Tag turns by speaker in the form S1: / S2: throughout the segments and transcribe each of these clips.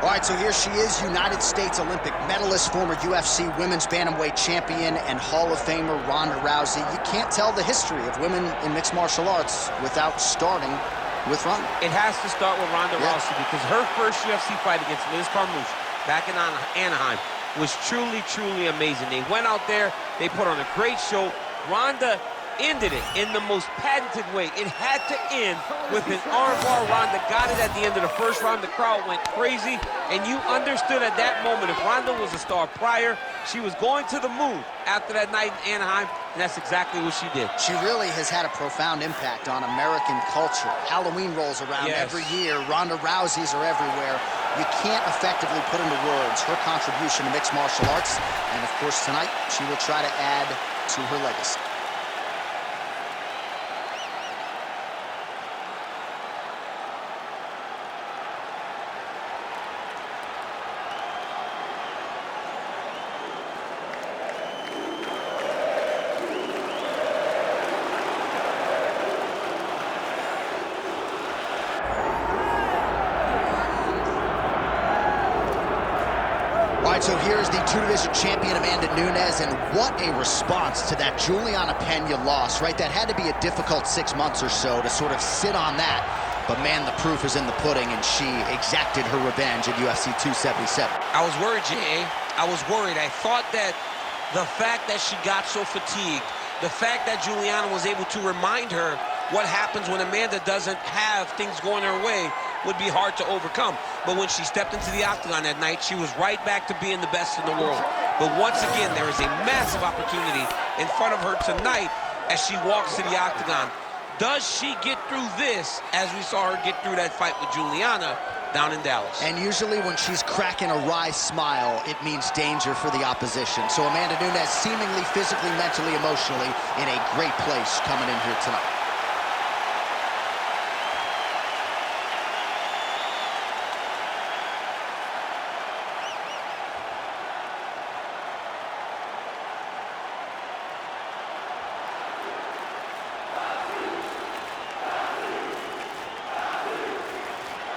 S1: All right, so here she is, United States Olympic medalist, former UFC women's bantamweight champion, and Hall of Famer Ronda Rousey. You can't tell the history of women in mixed martial arts without starting with Ronda.
S2: It has to start with Ronda Rousey because her first UFC fight against Liz Carmouche back in Anaheim was truly, truly amazing. They went out there, they put on a great show. Ronda ended it in the most patented way. It had to end with an armbar. Ronda got it at the end of the first round. The crowd went crazy, and you understood at that moment if Ronda was a star prior, she was going to the moon after that night in Anaheim, and that's exactly what she did.
S1: She really has had a profound impact on American culture. Halloween rolls around every year. Ronda Rouseys are everywhere. You can't effectively put into words her contribution to mixed martial arts, and of course tonight she will try to add to her legacy. All right, so here's the two-division champion, Amanda Nunes, and what a response to that Juliana Pena loss, right? That had to be a difficult 6 months or so to sort of sit on that. But, man, the proof is in the pudding, and she exacted her revenge at UFC 277.
S2: I was worried, J.A. I was worried. I thought that the fact that she got so fatigued, the fact that Juliana was able to remind her what happens when Amanda doesn't have things going her way would be hard to overcome. But when she stepped into the octagon that night, she was right back to being the best in the world. But once again, there is a massive opportunity in front of her tonight as she walks to the octagon. Does she get through this as we saw her get through that fight with Juliana down in Dallas? And
S1: usually when she's cracking a wry smile, it means danger for the opposition. So Amanda Nunes seemingly physically, mentally, emotionally in a great place coming in here tonight.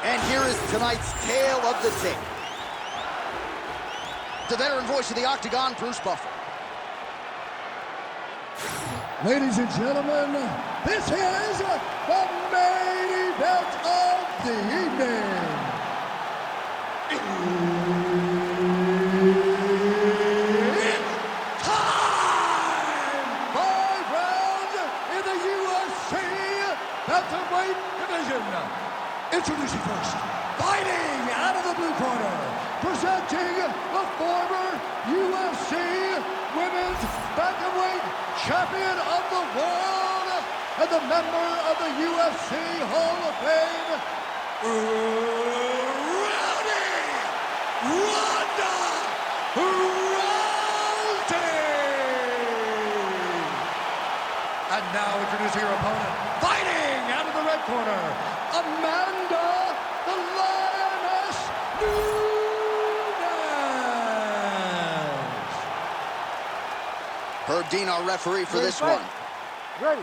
S1: And here is tonight's tale of the tape. The veteran voice of the Octagon, Bruce Buffer.
S3: Ladies and gentlemen, this is the main event of the evening. It's time! 5 rounds in the UFC Bantamweight division. Introducing first, fighting out of the blue corner, presenting the former UFC Women's Bantamweight Champion of the World and the member of the UFC Hall of Fame, Ronda Rousey! And now introducing her opponent, fighting out of the red corner, Amanda the Lioness Nunes!
S1: Herb Dean, our referee for this one.
S3: Ready.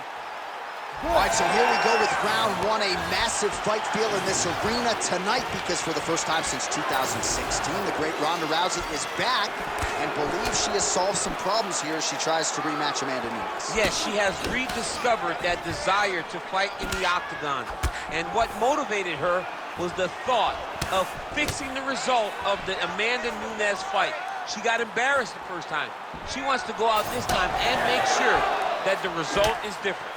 S1: All right, so here we go with round one, a massive fight feel in this arena tonight because for the first time since 2016, the great Ronda Rousey is back and believes she has solved some problems here as she tries to rematch Amanda Nunes.
S2: Yes, she has rediscovered that desire to fight in the octagon. And what motivated her was the thought of fixing the result of the Amanda Nunes fight. She got embarrassed the first time. She wants to go out this time and make sure that the result is different.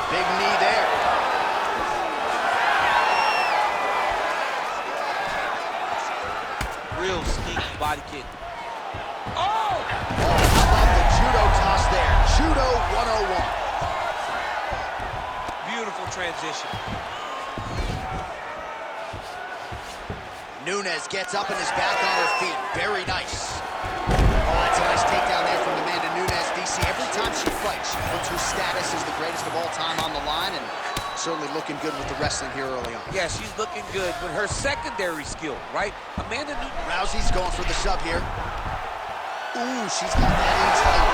S1: Big knee there.
S2: Real sneaky body kick.
S1: Oh, how about the judo toss there? Judo 101.
S2: Beautiful transition.
S1: Nunes gets up and is back on her feet. Very nice. Oh, that's a nice takedown there from Amanda Nunes, DC. Every time she fights, she puts her status as the greatest of all time on the line, and certainly looking good with the wrestling here early on.
S2: Yeah, she's looking good, but her secondary skill, right? Amanda Nunes.
S1: Rousey's going for the shove here. Ooh, she's got that in tight.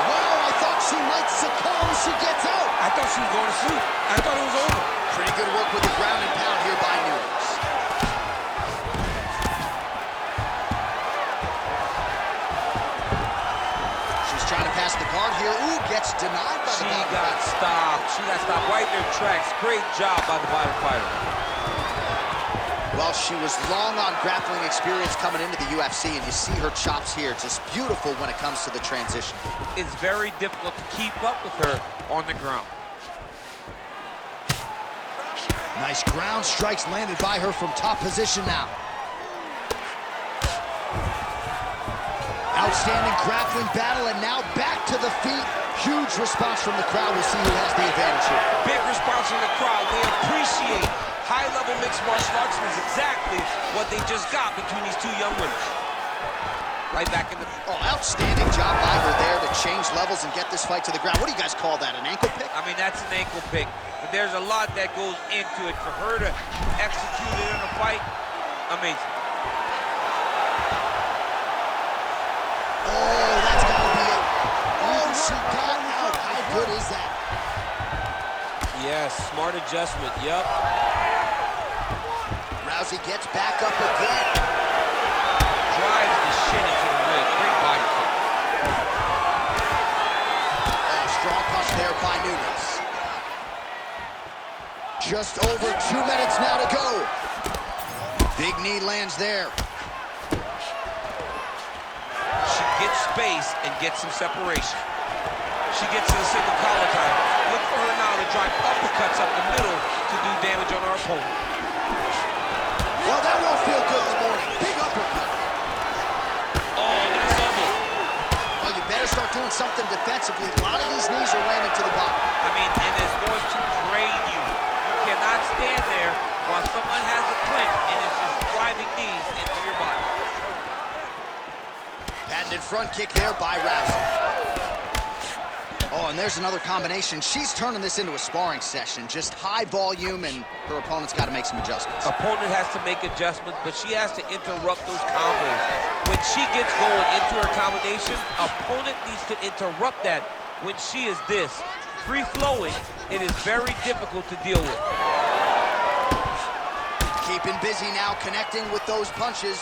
S1: Wow, I thought She might succumb. She gets out.
S2: I thought she was going to sleep. I thought it was over.
S1: Pretty good work with the ground and pound here by Nunes. She's trying to pass the guard here. Ooh, gets denied by the
S2: She
S1: bottom.
S2: got stopped. She got stopped right in her tracks. Great job by the bottom fighter.
S1: Well, she was long on grappling experience coming into the UFC, and you see her chops here. Just beautiful when it comes to the transition.
S2: It's very difficult to keep up with her on the ground.
S1: Nice ground strikes landed by her from top position now. Outstanding grappling battle, and now back to the feet. Huge response from the crowd. We'll see who has the advantage here.
S2: Big response from the crowd. They appreciate high-level mixed martial arts, and is exactly what they just got between these two young women. Right back in the...
S1: Oh, outstanding job by her there to change levels and get this fight to the ground. What do you guys call that, an ankle pick?
S2: I mean, that's an ankle pick. But there's a lot that goes into it. For her to execute it in a fight, amazing.
S1: Oh, that's got to be it. Oh, she got out. How good is that?
S2: Yes, smart adjustment, yep.
S1: Rousey gets back up again.
S2: Drives the shin into the rib. Great body kick.
S1: Oh, strong punch there by Nunes. Just over 2 minutes now to go. Big knee lands there.
S2: She gets space and gets some separation. She gets to the single collar time. Look for her now to drive uppercuts up the middle to do damage on our opponent.
S1: Well, that won't feel good in the morning. Big uppercut.
S2: Oh, nice elbow.
S1: Well, you better start doing something defensively. A lot of these knees are landing to the bottom.
S2: I mean, and it's going to drain you. You cannot stand there while someone has a clinch and it's just driving knees into your body.
S1: Patented front kick there by Rousey. Oh, and there's another combination. She's turning this into a sparring session. Just high volume, and her opponent's got to make some adjustments.
S2: Opponent has to make adjustments, but she has to interrupt those combos. When she gets going into her combination, opponent needs to interrupt that. When she is this free-flowing, it is very difficult to deal with.
S1: Keeping busy now, connecting with those punches.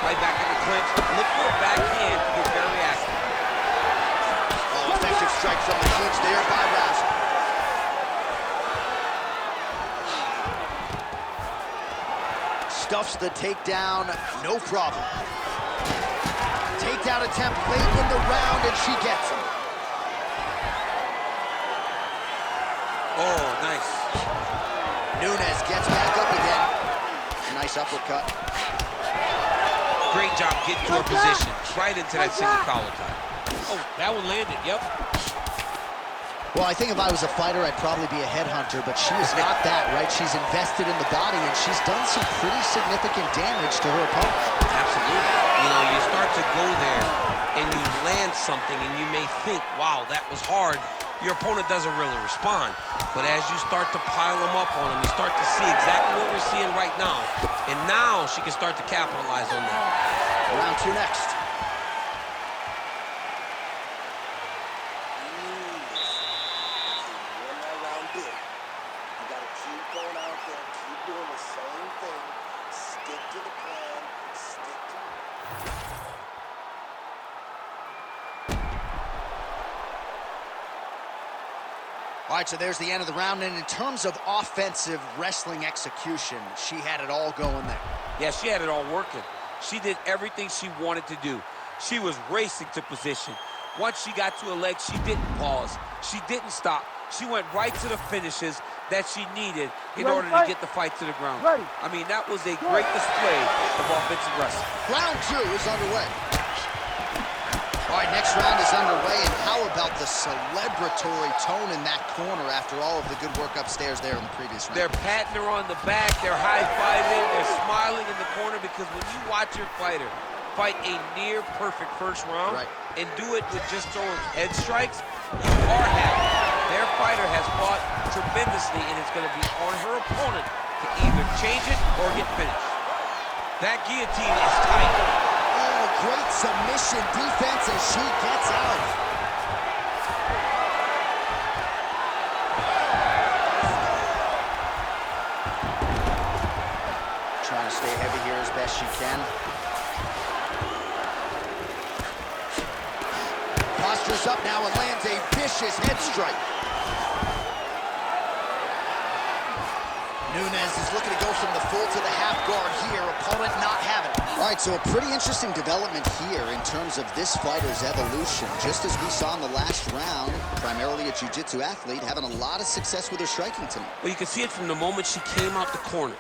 S2: Right back in the clinch. Look for a backhand to get very active.
S1: Oh, effective strike from the clinch there by Rousey. Stuffs the takedown, no problem. Takedown attempt late in the round, and she gets him.
S2: Oh, nice.
S1: Nunes gets back up again. Nice uppercut.
S2: Great job getting to her position. Right into that single collar tie. Oh, that one landed, yep.
S1: Well, I think if I was a fighter, I'd probably be a headhunter, but she is not that, right? She's invested in the body, and she's done some pretty significant damage to her opponent.
S2: Absolutely. You know, you start to go there, and you land something, and you may think, wow, that was hard. Your opponent doesn't really respond. But as you start to pile them up on him, you start to see exactly what we're seeing right now. And now she can start to capitalize on that.
S1: Round two next. All right, so there's the end of the round, and in terms of offensive wrestling execution, she had it all going there.
S2: Yeah, she had it all working. She did everything she wanted to do. She was racing to position. Once she got to a leg, she didn't pause. She didn't stop. She went right to the finishes that she needed in order to get the fight to the ground. I mean, that was a great display of offensive wrestling.
S1: Round two is underway. All right, next round is underway, and how about the celebratory tone in that corner after all of the good work upstairs there in the previous round?
S2: They're patting her on the back, they're high-fiving, they're smiling in the corner, because when you watch your fighter fight a near-perfect first round and do it with just throwing head strikes, you are happy. Their fighter has fought tremendously, and it's going to be on her opponent to either change it or get finished. That guillotine is tight.
S1: Great submission Submission defense as she gets out. Trying to stay heavy here as best she can. Postures up now and lands a vicious head strike. Nunes is looking to go from the full to the half guard here. Opponent not having it. All right, so a pretty interesting development here in terms of this fighter's evolution. Just as we saw in the last round, primarily a jiu-jitsu athlete, having a lot of success with her striking tonight.
S2: Well, you can see it from the moment she came out the corner.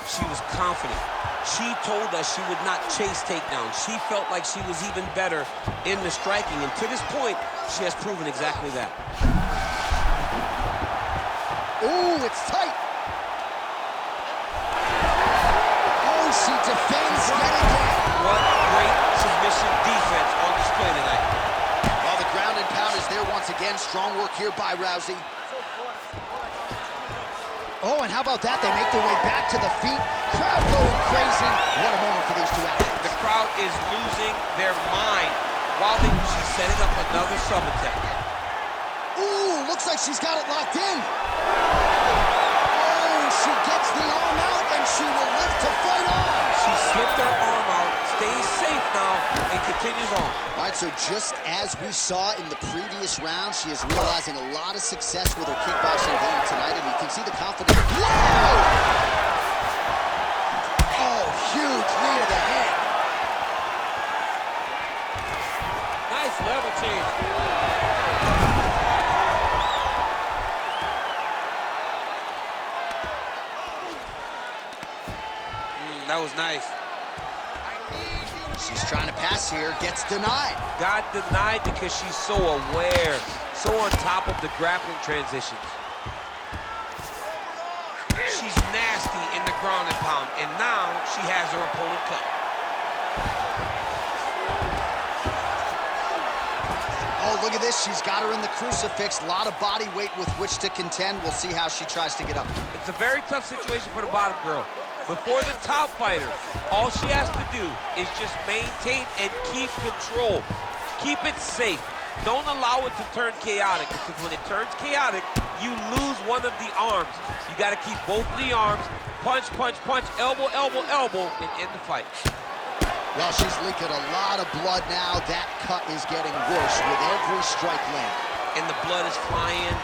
S2: She was confident. She told us she would not chase takedowns. She felt like she was even better in the striking. And to this point, she has proven exactly that.
S1: Ooh, it's tight. Oh, she defends yet again.
S2: What great submission defense on display tonight.
S1: Well, the ground and pound is there once again. Strong work here by Rousey. Oh, and how about that? They make their way back to the feet. Crowd going crazy. What a moment for these two athletes.
S2: The crowd is losing their mind while she's setting up another sub attack.
S1: Ooh, looks like she's got it locked in. Oh, she gets the arm out, and she will live to fight on.
S2: She slipped her arm out, stays safe now, and continues on.
S1: All right, so just as we saw in the previous round, she is realizing a lot of success with her kickboxing game tonight, and you can see the confidence. Whoa! Oh, huge knee to the head.
S2: Nice level change. That was nice.
S1: She's trying to pass here, gets denied.
S2: Got denied because she's so aware, so on top of the grappling transitions. She's nasty in the ground and pound, and now she has her opponent cut.
S1: Oh, look at this. She's got her in the crucifix. A lot of body weight with which to contend. We'll see how she tries to get up.
S2: It's a very tough situation for the bottom girl. Before the top fighter, all she has to do is just maintain and keep control. Keep it safe. Don't allow it to turn chaotic, because when it turns chaotic, you lose one of the arms. You got to keep both of the arms, punch, punch, punch, elbow, elbow, elbow, and end the fight.
S1: Well, she's leaking a lot of blood now. That cut is getting worse with every strike land.
S2: And the blood is flying.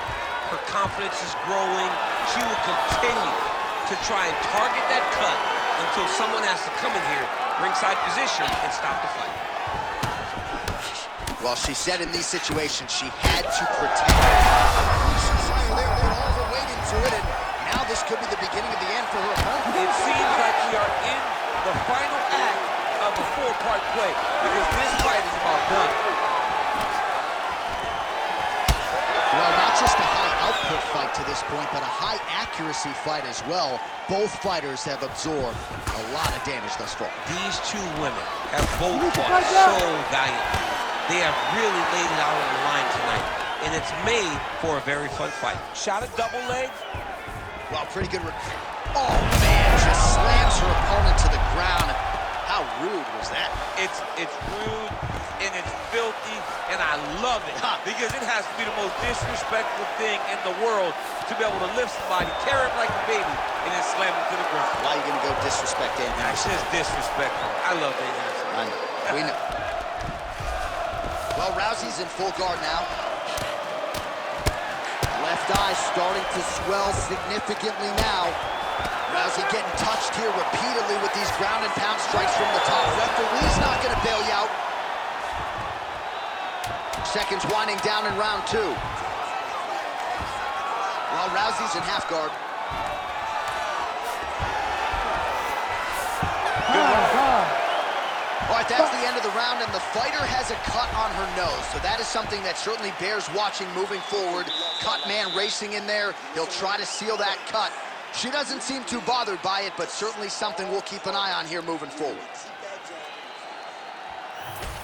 S2: Her confidence is growing. She will continue to try and target that cut until someone has to come in here, ringside position, and stop the fight.
S1: Well, she said in these situations she had to protect her. They're all her weight into it, and now this could be the beginning of the end for her opponent.
S2: It seems like we are in the final act of a four-part play, because this fight is about done.
S1: Well, not just a high-output fight to this point, but a high-accuracy fight as well. Both fighters have absorbed a lot of damage thus far.
S2: These two women have both fought so valiantly. They have really laid it out on the line tonight, and it's made for a very fun fight. Shot a double leg.
S1: Well, pretty good. Oh, man, just slams her opponent to the ground. How rude was that?
S2: It's rude, and it's filthy, and I love it, because it has to be the most disrespectful thing in the world to be able to lift somebody, carry him like a baby, and then slam him to the ground.
S1: Why are you going to go disrespect Dan Henderson?
S2: It's just disrespectful. I love Dan Henderson.
S1: I know. We know. Well, Rousey's in full guard now. Left eye starting to swell significantly now. Rousey getting touched here repeatedly with these ground and pound strikes from the top. Referee's not going to bail you out. Seconds winding down in round two. Well, Rousey's in half guard. All right, that's the end of the round, and the fighter has a cut on her nose, so that is something that certainly bears watching moving forward. Cut man racing in there. He'll try to seal that cut. She doesn't seem too bothered by it, but certainly something we'll keep an eye on here moving forward.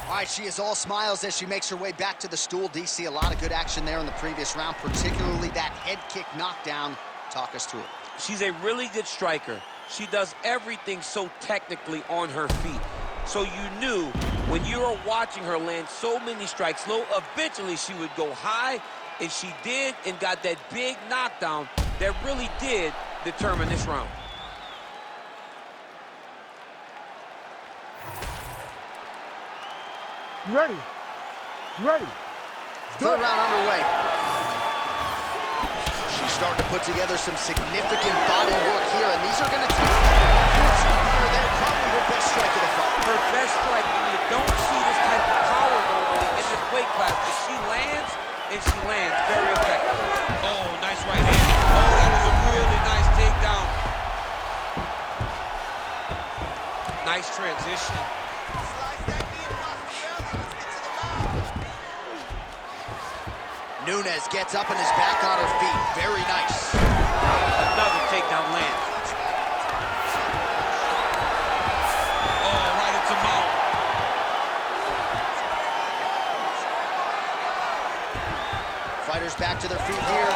S1: All right, she is all smiles as she makes her way back to the stool. DC, a lot of good action there in the previous round, particularly that head kick knockdown. Talk us through it.
S2: She's a really good striker. She does everything so technically on her feet. So you knew when When you're watching her land so many strikes low, eventually she would go high, and she did, and got that big knockdown that really did determine this round.
S3: Ready. Ready.
S1: Third round underway. She's starting to put together some significant body work here, and these are going to take they're probably her best strike of the fight.
S2: Her best strike, and you don't see this type of power normally in this weight class, but she lands, and she lands very effective. Oh, nice right hand. Oh, that was a really nice takedown. Nice transition.
S1: Nunes gets up and is back on her feet. Very nice.
S2: Another takedown lands. Oh, right into mouth.
S1: Fighters back to their feet here.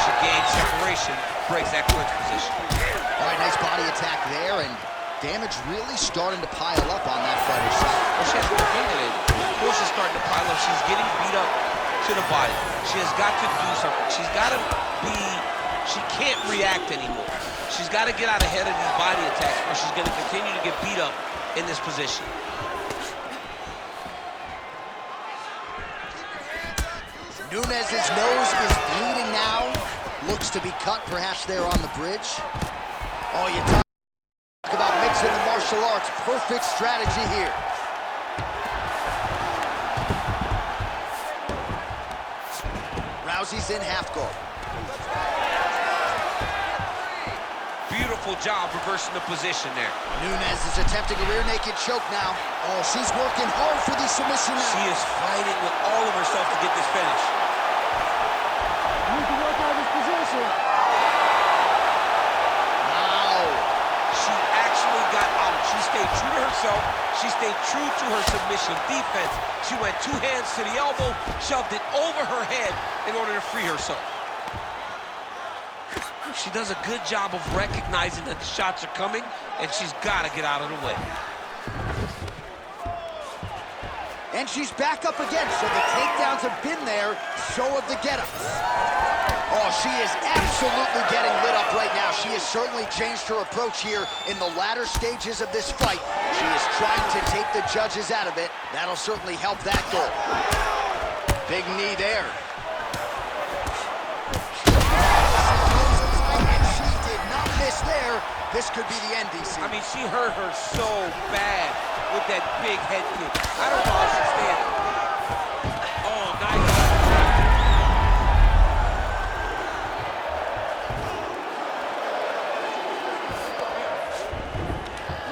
S2: She gains separation, breaks that clinch position.
S1: All right, nice body attack there, and damage really starting to pile up on that fighter's side.
S2: Well, she has to defend it. Of course, it's starting to pile up. She's getting beat up to the body. She has got to do something. She's got to be, she can't react anymore. She's got to get out ahead of these body attacks, or she's going to continue to get beat up in this position.
S1: Nunes's nose is bleeding now. Looks to be cut, perhaps there on the bridge. Oh, you talk about mixing the martial arts. Perfect strategy here. Rousey's in half guard.
S2: Beautiful job reversing the position there.
S1: Nunes is attempting a rear naked choke now. Oh, she's working hard for the submission now.
S2: She is fighting with all of herself to get this finish.
S3: You can work out this position.
S1: Wow.
S2: She actually got out. She stayed true to herself. She stayed true to her submission defense. She went two hands to the elbow, shoved it over her head in order to free herself. She does a good job of recognizing that the shots are coming, and she's got to get out of the way.
S1: And she's back up again, so the takedowns have been there, so have the get-ups. Oh, she is absolutely getting lit up right now. She has certainly changed her approach here in the latter stages of this fight. She is trying to take the judges out of it. That'll certainly help that goal. Big knee there. And she did not miss there. This could be the end, DC.
S2: I mean, she hurt her so bad with that big head kick. I don't know how she's standing. Oh, nice.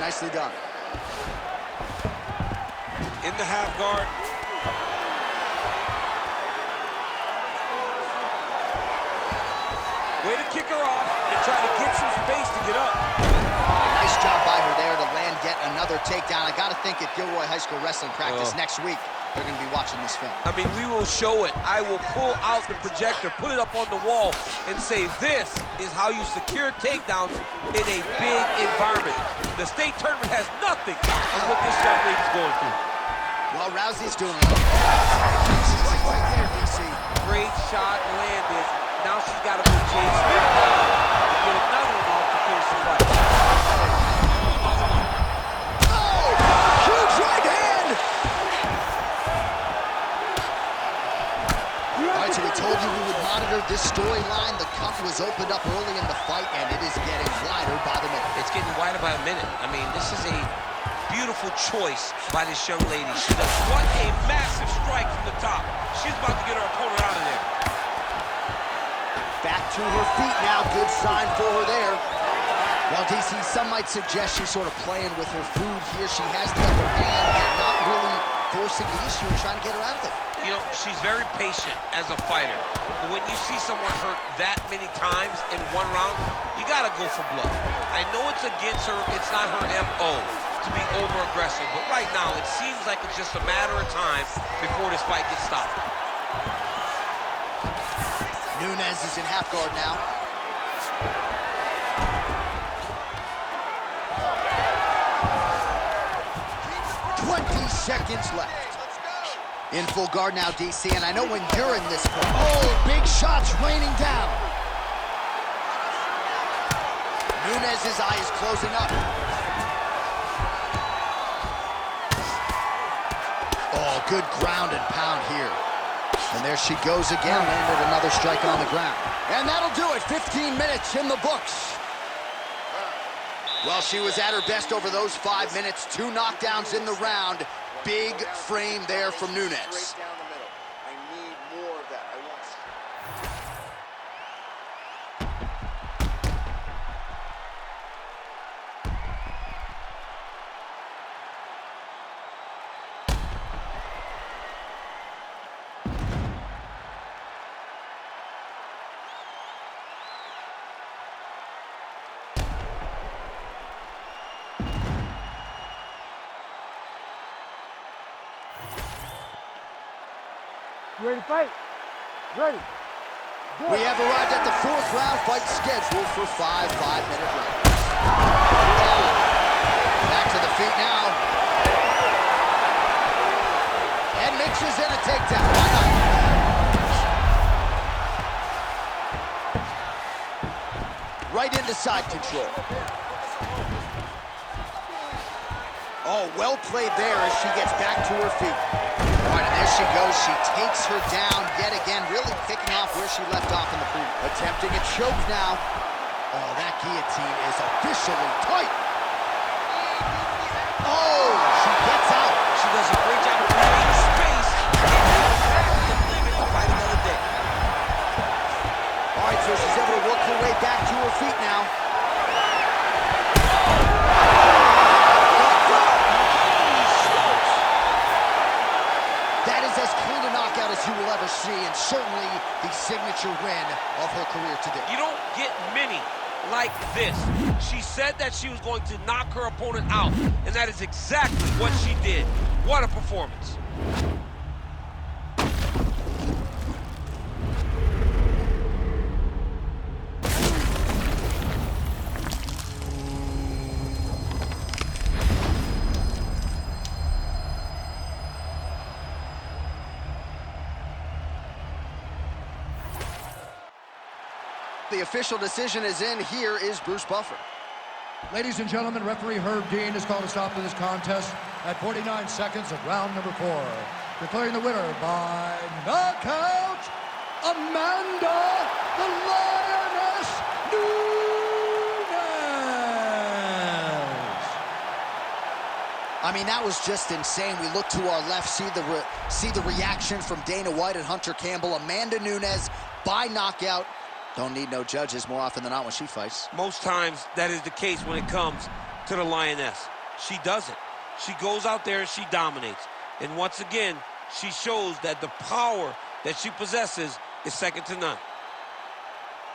S1: Nicely done.
S2: In the half guard. Way to kick her off and try to get some space to get up.
S1: Nice job by her there to land yet another takedown. I got to think at Gilroy High School wrestling practice next week, they're going to be watching this film.
S2: I mean, we will show it. I will pull out the projector, put it up on the wall, and say, this is how you secure takedowns in a big environment. The state tournament has nothing on what this young lady's going through.
S1: Well, Rousey's doing it. Right there, DC.
S2: Great shot landed. Now she's got to be chasing. Get another one off to finish the fight.
S1: Oh! Huge right hand! All right, so we told you we would monitor this storyline. The cut was opened up early in the fight, and it is getting wider by the minute.
S2: It's getting wider by a minute. I mean, this is a beautiful choice by this young lady. She does what a massive strike from the top. She's about to get her opponent out of there.
S1: Back to her feet now. Good sign for her there. Well, DC, some might suggest she's sort of playing with her food here. She has the upper hand, but not really forcing the issue and trying to get her out of it.
S2: You know, she's very patient as a fighter. But when you see someone hurt that many times in one round, you got to go for blood. I know it's against her. It's not her MO to be over-aggressive. But right now, it seems like it's just a matter of time before this fight gets stopped.
S1: Nunes is in half guard now. 20 seconds left. In full guard now, DC, and I know when you're in this point. Oh, big shots raining down. Nunes's eye is closing up. Oh, good ground and pound here. And there she goes again, landed another strike on the ground. And that'll do it, 15 minutes in the books. Well, she was at her best over those 5 minutes. 2 knockdowns in the round. Big frame there from Nunes.
S4: Straight down the middle. I need more of that. I want...
S3: You ready to fight? Ready. Go.
S1: We have arrived at the 4th round fight scheduled for 5 5-minute rounds. Back to the feet now. And mixes in a takedown. Why not? Right into side control. Oh, well played there as she gets back to her feet. All right, and there she goes. She takes her down yet again, really picking off where she left off in the previous. Attempting a choke now. Oh, that guillotine is officially tight. Oh, she gets out.
S2: She does a great job of creating space and exactly the limit to fight another day.
S1: All right, so she's able to work her way back to her feet now. That is as clean a knockout as you will ever see, and certainly the signature win of her career today.
S2: You don't get many like this. She said that she was going to knock her opponent out, and that is exactly what she did. What a performance.
S1: The official decision is in. Here is Bruce Buffer.
S3: Ladies and gentlemen, referee Herb Dean has called a stop to this contest at 49 seconds of round number 4. Declaring the winner by knockout, Amanda the Lioness Nunes.
S1: I mean, that was just insane. We look to our left, see the reaction from Dana White and Hunter Campbell. Amanda Nunes by knockout. Don't need no judges more often than not when she fights.
S2: Most times, that is the case when it comes to the Lioness. She does it. She goes out there and she dominates. And once again, she shows that the power that she possesses is second to none.